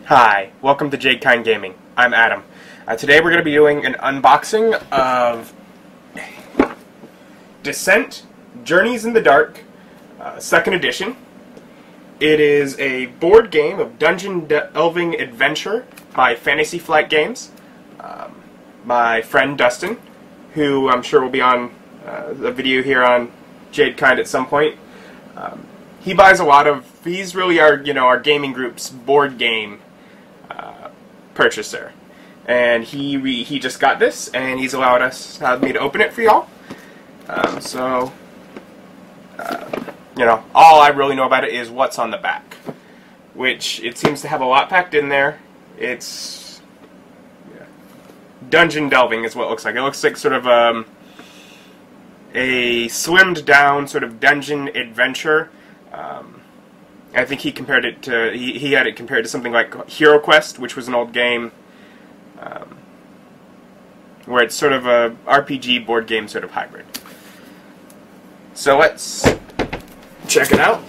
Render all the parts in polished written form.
Hi, welcome to Jade Kind Gaming. I'm Adam. Today we're going to be doing an unboxing of Descent: Journeys in the Dark, 2nd edition. It is a board game of dungeon delving adventure by Fantasy Flight Games. My friend Dustin, who I'm sure will be on the video here on Jade Kind at some point, he buys a lot of. He's really our gaming group's board game purchaser, and he just got this, and he's allowed me to open it for y'all. All I really know about it is what's on the back, which it seems to have a lot packed in there. It's dungeon delving is what it looks like. It looks like sort of a slimmed down sort of dungeon adventure. I think he compared it to he had it compared to something like Hero Quest, which was an old game where it's sort of a RPG board game sort of hybrid. So let's check it out.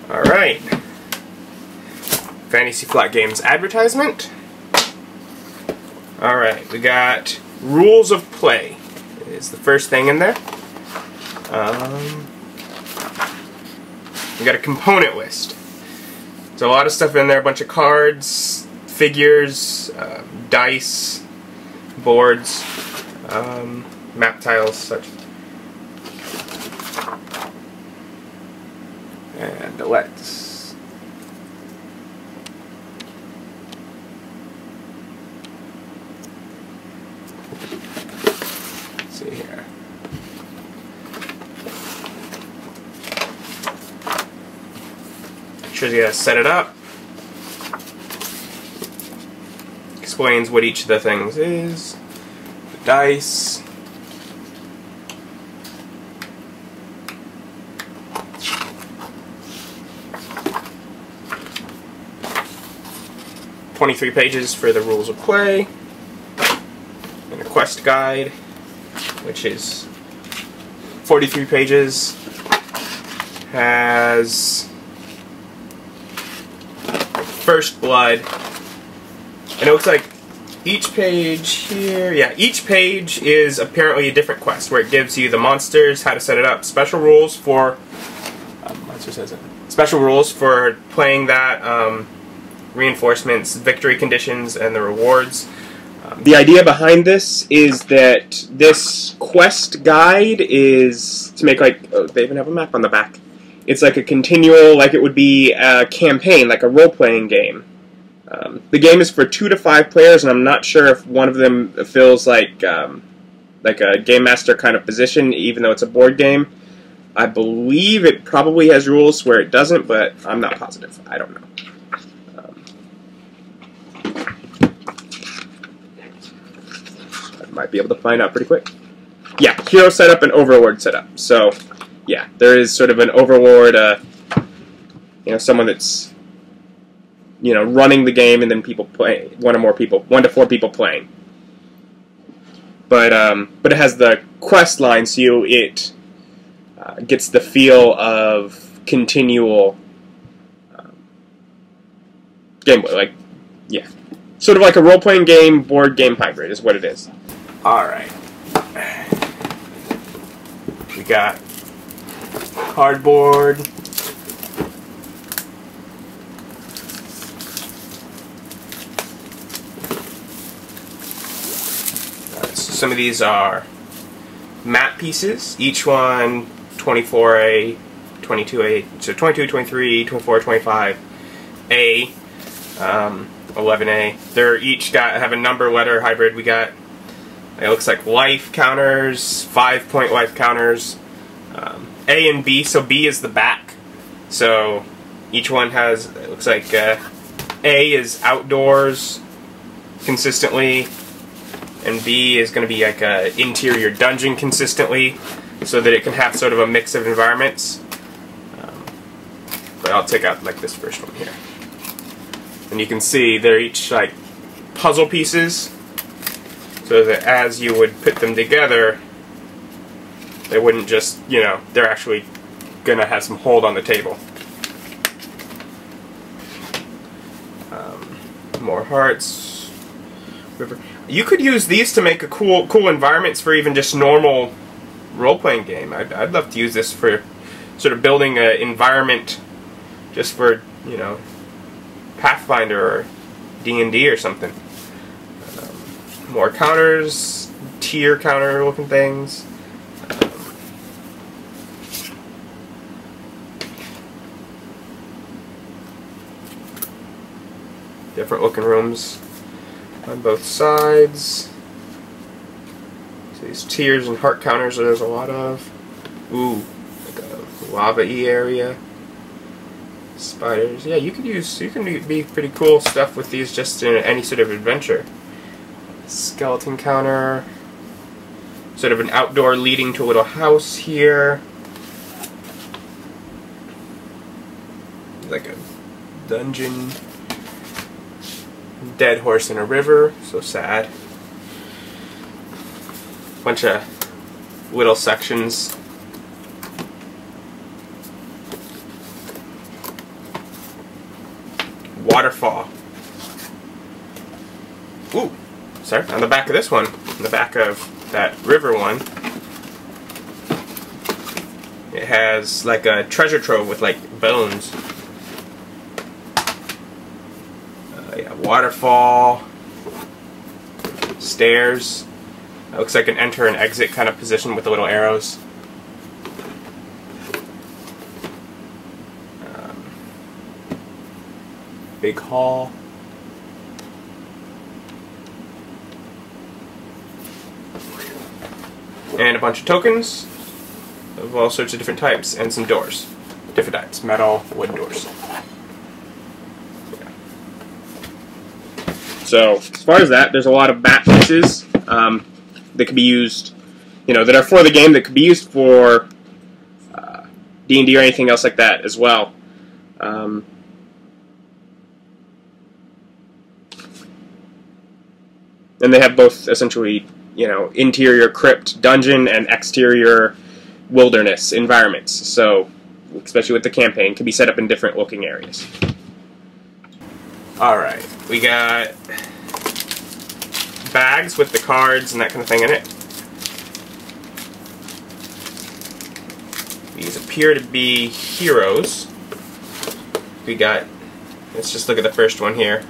Alright, Fantasy Flight Games advertisement. Alright, we got rules of play is the first thing in there. We got a component list. There's a lot of stuff in there, a bunch of cards, figures, dice, boards, map tiles, such. And let's see here. Shows you how to set it up. Explains what each of the things is. The dice. "23 pages for the rules of play, and a quest guide, which is 43 pages, has First Blood, and it looks like each page here, each page is apparently a different quest, where it gives you the monsters, how to set it up, special rules for, special rules for playing that, reinforcements, victory conditions, and the rewards. The idea behind this is that this quest guide is to make they even have a map on the back. It's like a continual, like it would be a campaign, like a role-playing game. The game is for 2 to 5 players, and I'm not sure if one of them feels like a game master kind of position, even though it's a board game. I believe it probably has rules where it doesn't, but I'm not positive. I don't know. Might be able to find out pretty quick. Yeah, hero setup and overlord setup. So, yeah, there is sort of an overlord, someone that's, running the game, and then people play, 1 to 4 people playing. But it has the quest line, so it gets the feel of continual gameplay. Sort of like a role-playing game, board game hybrid is what it is. Alright. We got cardboard. So some of these are map pieces, each one 24A, 22A, so 22, 23, 24, 25A, 11A. They're each have a number letter hybrid. We got It looks like life counters, 5-point life counters. A and B, so B is the back. So each one has, it looks like A is outdoors consistently, and B is going to be like a interior dungeon consistently, so that it can have sort of a mix of environments. But I'll take out like this first one here. And you can see they're each like puzzle pieces, so that as you would put them together, they wouldn't just, you know, they're actually gonna have some hold on the table. More hearts. River. You could use these to make a cool environments for even just normal role-playing game. I'd love to use this for sort of building an environment just for, you know, Pathfinder or D&D or something. More counters, tier counter looking things. Different looking rooms on both sides. So these tiers and heart counters there's a lot of. Ooh, like a lava-y area. Spiders. Yeah, you can be pretty cool stuff with these just in any sort of adventure. Skeleton counter. Sort of an outdoor leading to a little house here. Like a dungeon. Dead horse in a river. So sad. Bunch of little sections. Waterfall. Ooh, sorry, on the back of this one, on the back of that river one, it has like a treasure trove with like bones. Yeah, waterfall, stairs. That looks like an enter and exit kind of position with the little arrows. Big hall. And a bunch of tokens of all sorts of different types, and some doors. Different types, metal, wooden doors. Yeah. So, as far as that, there's a lot of bat pieces that could be used, you know, that are for the game, that could be used for D&D or anything else like that as well. And they have both essentially, you know, interior crypt dungeon and exterior wilderness environments. So, especially with the campaign, can be set up in different looking areas. Alright, we got bags with the cards and that kind of thing in it. These appear to be heroes. We got, let's just look at the first one here.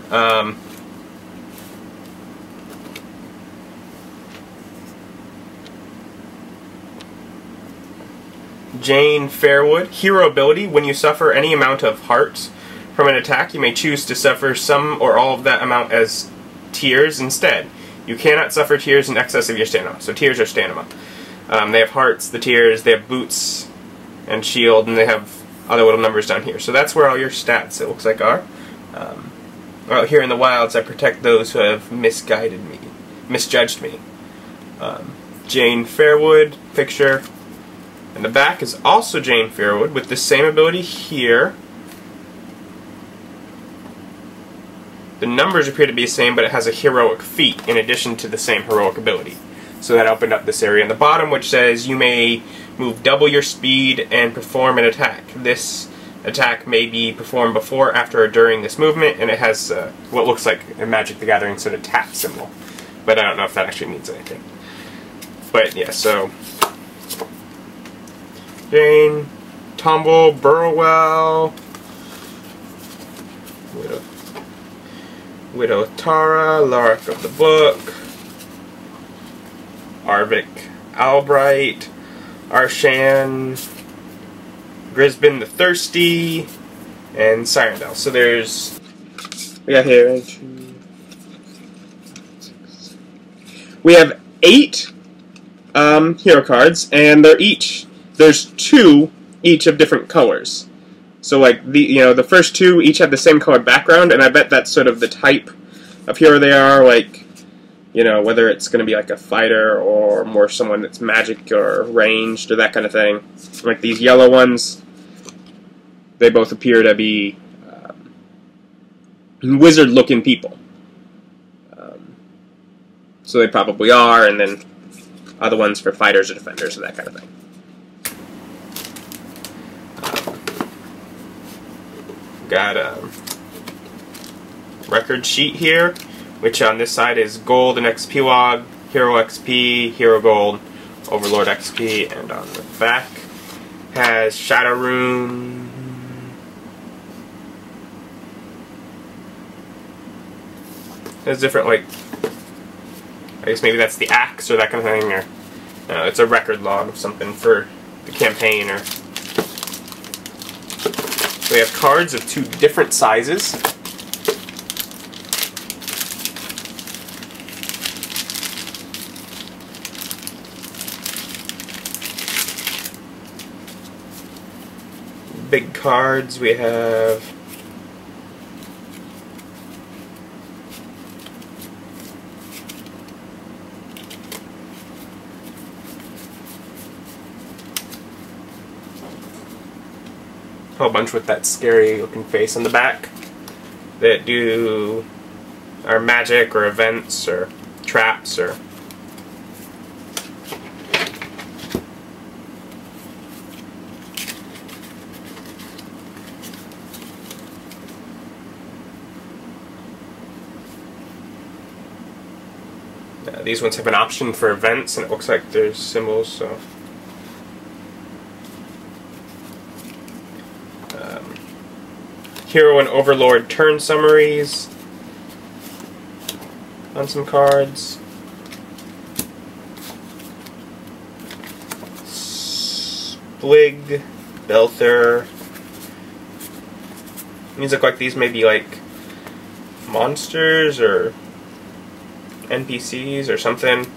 Jane Fairwood. Hero ability. When you suffer any amount of hearts from an attack, you may choose to suffer some or all of that amount as tears instead. You cannot suffer tears in excess of your stamina. So tears are stamina. They have hearts, the tears, they have boots and shield, and they have other little numbers down here. So that's where all your stats, it looks like, are. Out here in the wilds, I protect those who have misjudged me. Jane Fairwood picture. And the back is also Jane Fairwood with the same ability here. The numbers appear to be the same, but it has a heroic feat in addition to the same heroic ability. So that opened up this area in the bottom, which says you may move double your speed and perform an attack. This attack may be performed before, after, or during this movement, and it has what looks like a Magic the Gathering sort of tap symbol. But I don't know if that actually means anything. But yeah, so Jane, Tumble, Burwell, Widow Tara, Lark of the Book, Arvik Albright, Arshan, Grisbin the Thirsty, and Cyrendel. So there's, we got here, we have 8 hero cards, and there's 2 each of different colors. So like the first 2 each have the same colored background, and I bet that's sort of the type of hero they are, like, whether it's going to be like a fighter or more someone that's magic or ranged or that kind of thing. Like these yellow ones, they both appear to be wizard-looking people. So they probably are, and then other ones for fighters or defenders or that kind of thing. Got a record sheet here, which on this side is gold and XP log, hero XP, hero gold, overlord XP, and on the back has shadow rune. There's different, like, I guess maybe that's the axe or that kind of thing, or no, it's a record log of something for the campaign. Or we have cards of 2 different sizes. Big cards, we have a whole bunch with that scary looking face on the back that are magic or events or traps or these ones have an option for events, and it looks like there's symbols, so hero and overlord turn summaries on some cards. Splig, Belther. These look like these may be like monsters or NPCs or something.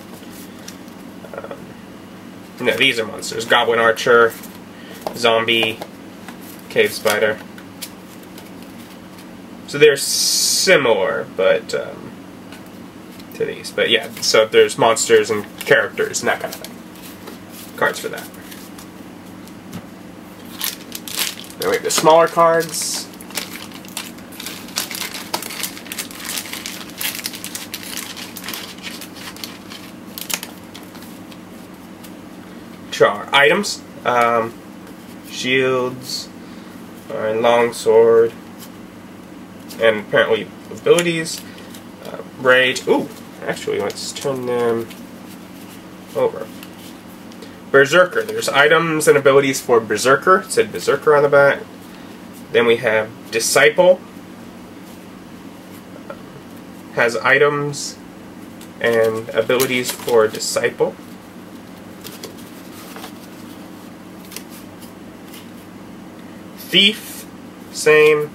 No, these are monsters. Goblin Archer, Zombie, Cave Spider. So they're similar, but to these. But yeah, so there's monsters and characters and that kind of thing. Cards for that. Then we have the smaller cards. Which are items, shields, and longsword, and apparently abilities. Rage. Ooh, actually, let's turn them over. Berserker. There's items and abilities for Berserker. It said Berserker on the back. Then we have Disciple. Has items and abilities for Disciple. Thief, same.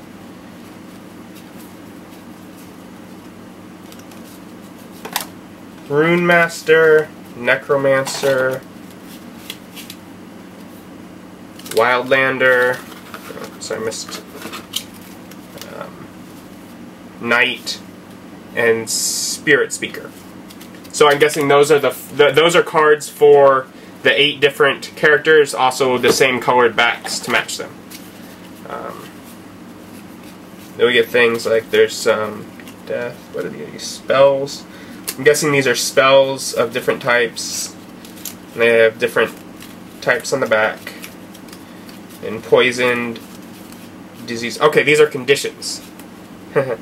Rune Master, Necromancer, Wildlander, oh, so I missed, Knight, and Spirit Speaker. So I'm guessing those are those are cards for the 8 different characters, also the same colored backs to match them. Then we get things like there's some death. What are these? Spells. I'm guessing these are spells of different types. And they have different types on the back. And poisoned, disease. Okay, these are conditions. And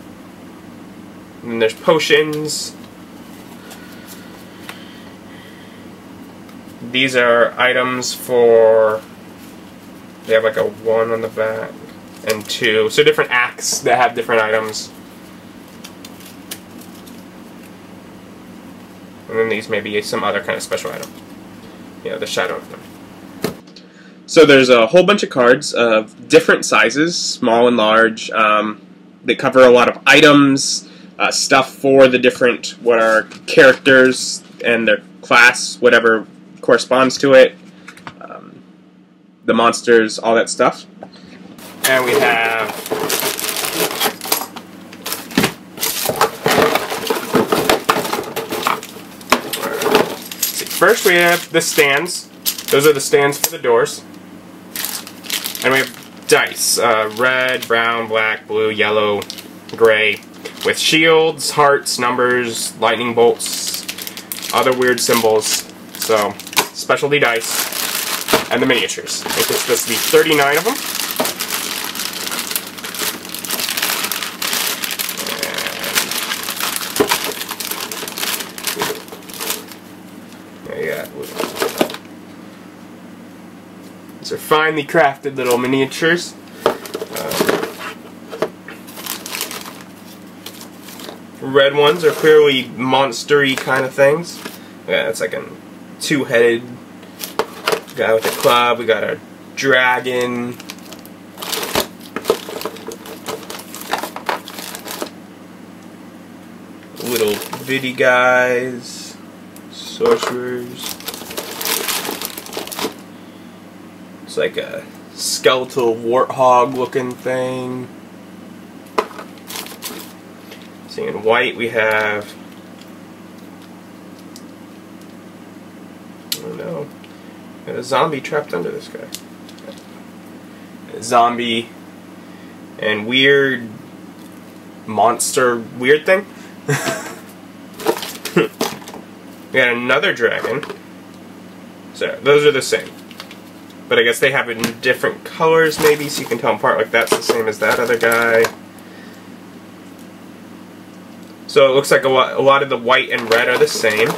then there's potions. These are items for. They have like a 1 on the back and 2. So different acts that have different items. And then these may be some other kind of special item. Yeah, the shadow of them. So there's a whole bunch of cards of different sizes, small and large, that cover a lot of items, stuff for the different, what are characters and their class, whatever corresponds to it, the monsters, all that stuff. And we have first we have the stands. Those are the stands for the doors. And we have dice. Red, brown, black, blue, yellow, gray. With shields, hearts, numbers, lightning bolts, other weird symbols. So, specialty dice. And the miniatures. I think there's supposed to be 39 of them. These are finely crafted little miniatures. Red ones are clearly monster-y kind of things. Yeah, it's like a two-headed guy with a club. We got a dragon. Little bitty guys. Sorcerers. It's like a skeletal warthog looking thing. See, in white we have, oh no, got a zombie trapped under this guy. A zombie and weird monster weird thing. We got another dragon. So those are the same. But I guess they have it in different colors maybe, so you can tell them apart, like that's the same as that other guy. So it looks like a lot of the white and red are the same.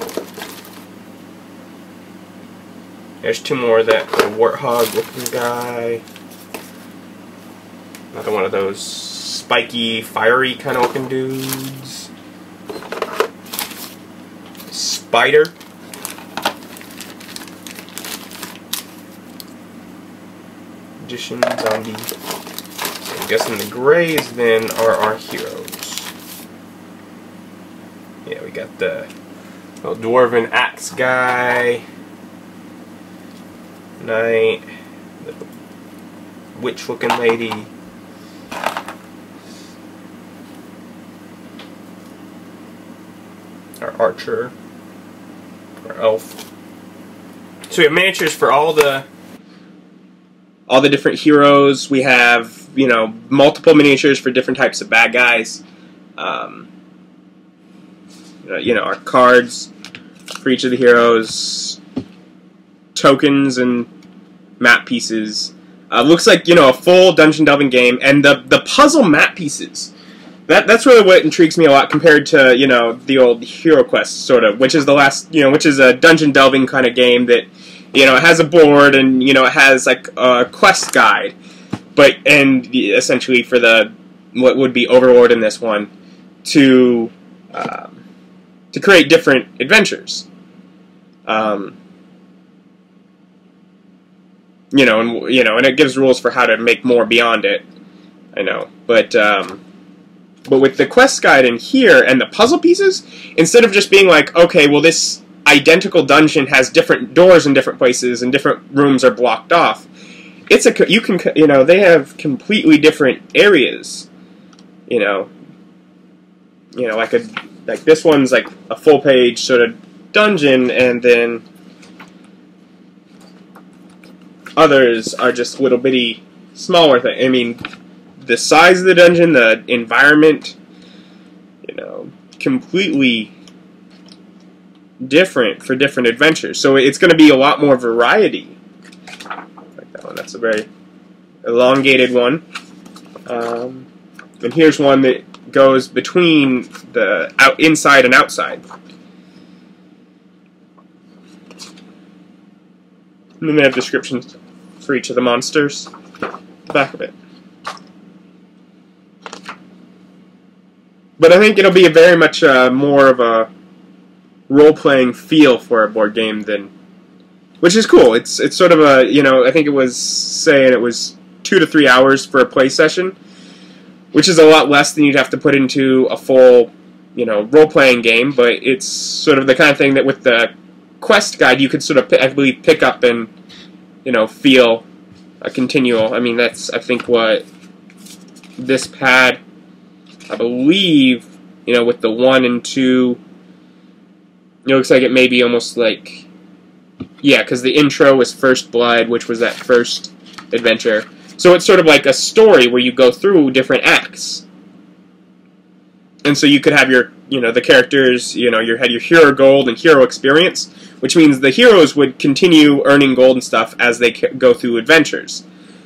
There's two more of that warthog looking guy. Another one of those spiky, fiery kind of looking dudes. Spider. Magician, zombie. So I'm guessing the grays then are our heroes. Yeah, we got the little dwarven axe guy. Knight. The witch looking lady. Our archer. Our elf. So we have miniatures for all the different heroes. We have, you know, multiple miniatures for different types of bad guys. You know, our cards for each of the heroes, tokens and map pieces. Looks like, you know, a full dungeon delving game, and the puzzle map pieces. That's really what intrigues me a lot compared to, you know, the old Hero Quest sort of, which is the last, you know, which is a dungeon delving kind of game that, you know, it has a board and, you know, it has like a quest guide, and essentially for the what would be Overlord in this one to create different adventures. You know, and it gives rules for how to make more beyond it. I know, but with the quest guide in here and the puzzle pieces, instead of just being like, okay, well, this identical dungeon has different doors in different places and different rooms are blocked off. It's you know, they have completely different areas. You know, like this one's like a full page sort of dungeon, and then others are just little bitty smaller things. I mean, the size of the dungeon, the environment, you know, completely different for different adventures. So it's going to be a lot more variety. Like that one. That's a very elongated one. And here's one that goes between the inside and outside. And then they have descriptions for each of the monsters. The back of it. But I think it'll be a very much more of a role-playing feel for a board game than, which is cool. It's sort of a, you know, I think it was saying it was 2 to 3 hours for a play session, which is a lot less than you'd have to put into a full, you know, role-playing game. But it's sort of the kind of thing that with the quest guide, you could sort of, I believe, pick up and, you know, feel a continual. I mean, that's, I think, what this pad, I believe, you know, with the 1 and 2, it looks like it may be almost like, yeah, because the intro was First Blood, which was that first adventure. So it's sort of like a story where you go through different acts. And so you could have your, you know, the characters, you know, you had your hero gold and hero experience, which means the heroes would continue earning gold and stuff as they go through adventures.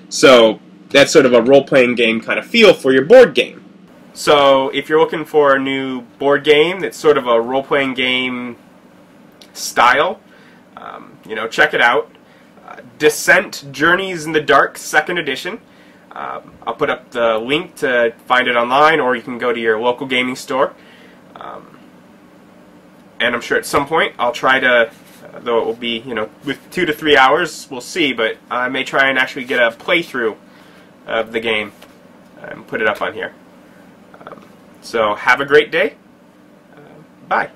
So that's sort of a role-playing game kind of feel for your board game. So if you're looking for a new board game that's sort of a role-playing game style, you know, check it out. Descent Journeys in the Dark 2nd edition. I'll put up the link to find it online, or you can go to your local gaming store. And I'm sure at some point I'll try to, though it will be, you know, with 2 to 3 hours, we'll see, but I may try and actually get a playthrough of the game and put it up on here. So have a great day. Bye.